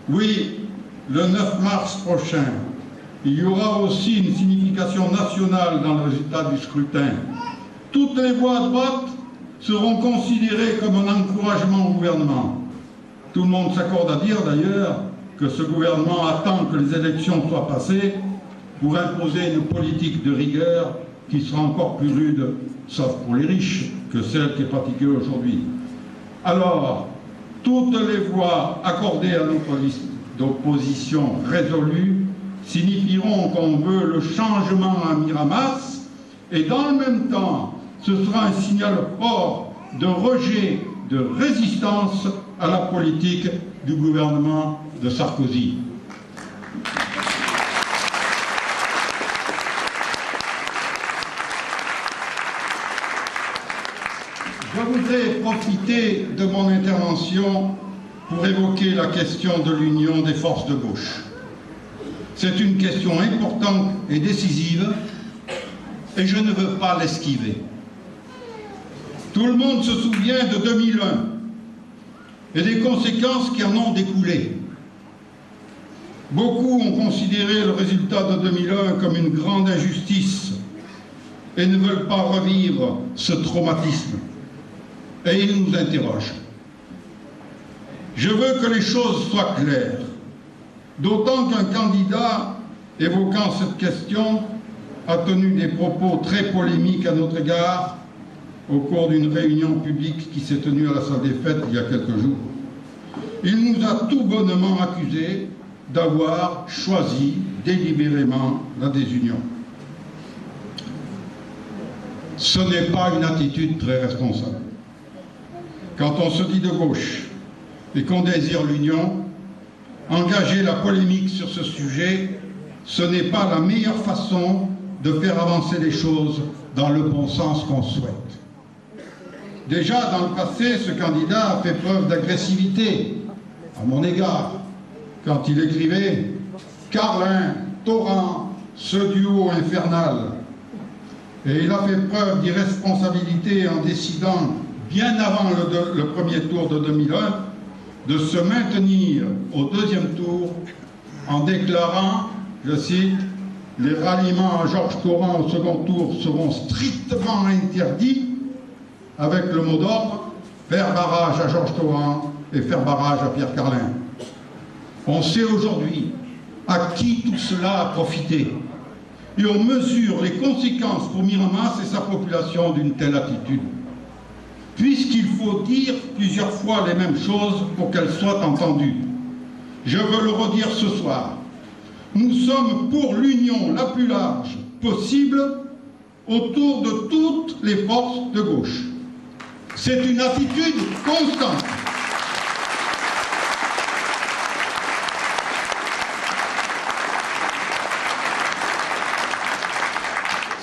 Oui, le 9 mars prochain, il y aura aussi une signification nationale dans le résultat du scrutin. Toutes les voix à droite seront considérées comme un encouragement au gouvernement. Tout le monde s'accorde à dire d'ailleurs que ce gouvernement attend que les élections soient passées pour imposer une politique de rigueur qui sera encore plus rude, sauf pour les riches, que celle qui est pratiquée aujourd'hui. Alors, toutes les voix accordées à notre liste d'opposition résolue signifieront qu'on veut le changement à Miramas, et dans le même temps, ce sera un signal fort de rejet, de résistance à la politique du gouvernement de Sarkozy. Je voudrais profiter de mon intervention pour évoquer la question de l'union des forces de gauche. C'est une question importante et décisive, et je ne veux pas l'esquiver. Tout le monde se souvient de 2001 et des conséquences qui en ont découlé. Beaucoup ont considéré le résultat de 2001 comme une grande injustice et ne veulent pas revivre ce traumatisme. Et ils nous interrogent. Je veux que les choses soient claires, d'autant qu'un candidat évoquant cette question a tenu des propos très polémiques à notre égard au cours d'une réunion publique qui s'est tenue à la salle des fêtes il y a quelques jours. Il nous a tout bonnement accusés d'avoir choisi délibérément la désunion. Ce n'est pas une attitude très responsable. Quand on se dit de gauche et qu'on désire l'union, engager la polémique sur ce sujet, ce n'est pas la meilleure façon de faire avancer les choses dans le bon sens qu'on souhaite. Déjà, dans le passé, ce candidat a fait preuve d'agressivité à mon égard quand il écrivait « Carlin, Torrent, ce duo infernal ». Et il a fait preuve d'irresponsabilité en décidant, bien avant le premier tour de 2001, de se maintenir au deuxième tour en déclarant, je cite, « Les ralliements à Georges Torrent au second tour seront strictement interdits » avec le mot d'ordre « faire barrage à Georges Torrent et faire barrage à Pierre Carlin ». On sait aujourd'hui à qui tout cela a profité et on mesure les conséquences pour Miramas et sa population d'une telle attitude. Puisqu'il faut dire plusieurs fois les mêmes choses pour qu'elles soient entendues. Je veux le redire ce soir. Nous sommes pour l'union la plus large possible autour de toutes les forces de gauche. C'est une attitude constante.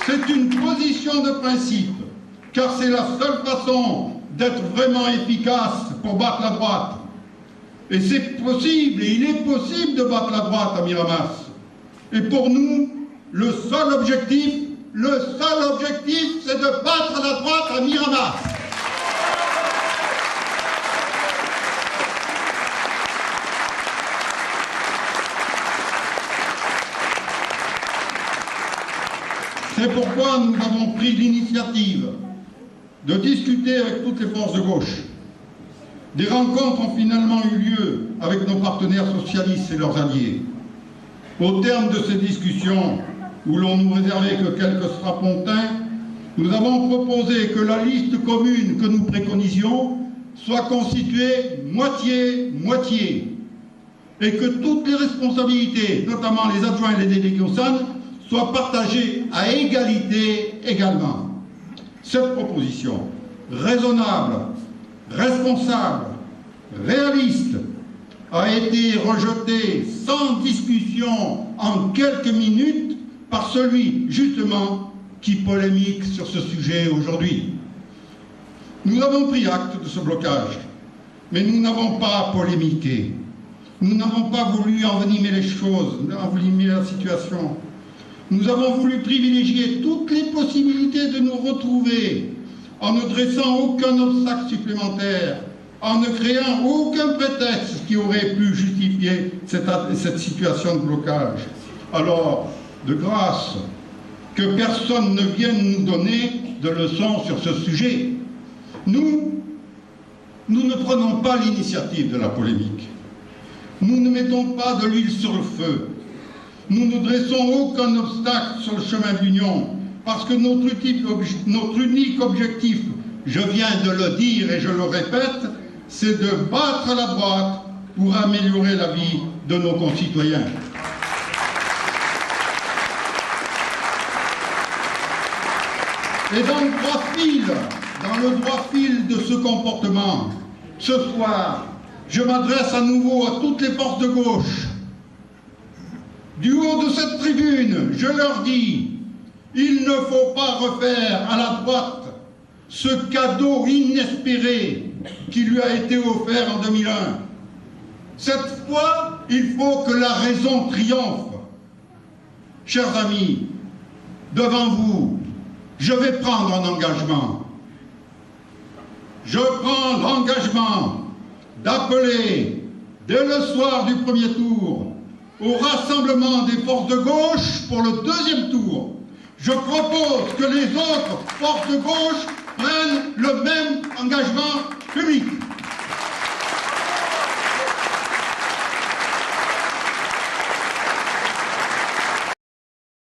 C'est une position de principe, car c'est la seule façon d'être vraiment efficace pour battre la droite. Et c'est possible, et il est possible de battre la droite à Miramas. Et pour nous, le seul objectif, c'est de battre la droite à Miramas. C'est pourquoi nous avons pris l'initiative de discuter avec toutes les forces de gauche. Des rencontres ont finalement eu lieu avec nos partenaires socialistes et leurs alliés. Au terme de ces discussions, où l'on nous réservait que quelques strapontins, nous avons proposé que la liste commune que nous préconisions soit constituée moitié-moitié et que toutes les responsabilités, notamment les adjoints et les délégués au SAN, soient partagées à égalité également. Cette proposition, raisonnable, responsable, réaliste, a été rejetée sans discussion en quelques minutes par celui, justement, qui polémique sur ce sujet aujourd'hui. Nous avons pris acte de ce blocage, mais nous n'avons pas polémiqué. Nous n'avons pas voulu envenimer les choses, envenimer la situation. Nous avons voulu privilégier toutes les possibilités de nous retrouver en ne dressant aucun obstacle supplémentaire en ne créant aucun prétexte qui aurait pu justifier cette situation de blocage. Alors, de grâce, que personne ne vienne nous donner de leçons sur ce sujet. Nous ne prenons pas l'initiative de la polémique. Nous ne mettons pas de l'huile sur le feu. Nous ne dressons aucun obstacle sur le chemin de l'union, parce que notre unique objectif, je viens de le dire et je le répète, c'est de battre la droite pour améliorer la vie de nos concitoyens. Et dans le droit fil de ce comportement, ce soir, je m'adresse à nouveau à toutes les forces de gauche. Du haut de cette tribune, je leur dis, il ne faut pas refaire à la droite ce cadeau inespéré qui lui a été offert en 2001. Cette fois, il faut que la raison triomphe. Chers amis, devant vous, je vais prendre un engagement. Je prends l'engagement d'appeler, dès le soir du premier tour, au rassemblement des forces de gauche pour le deuxième tour. Je propose que les autres forces de gauche prennent le même engagement public.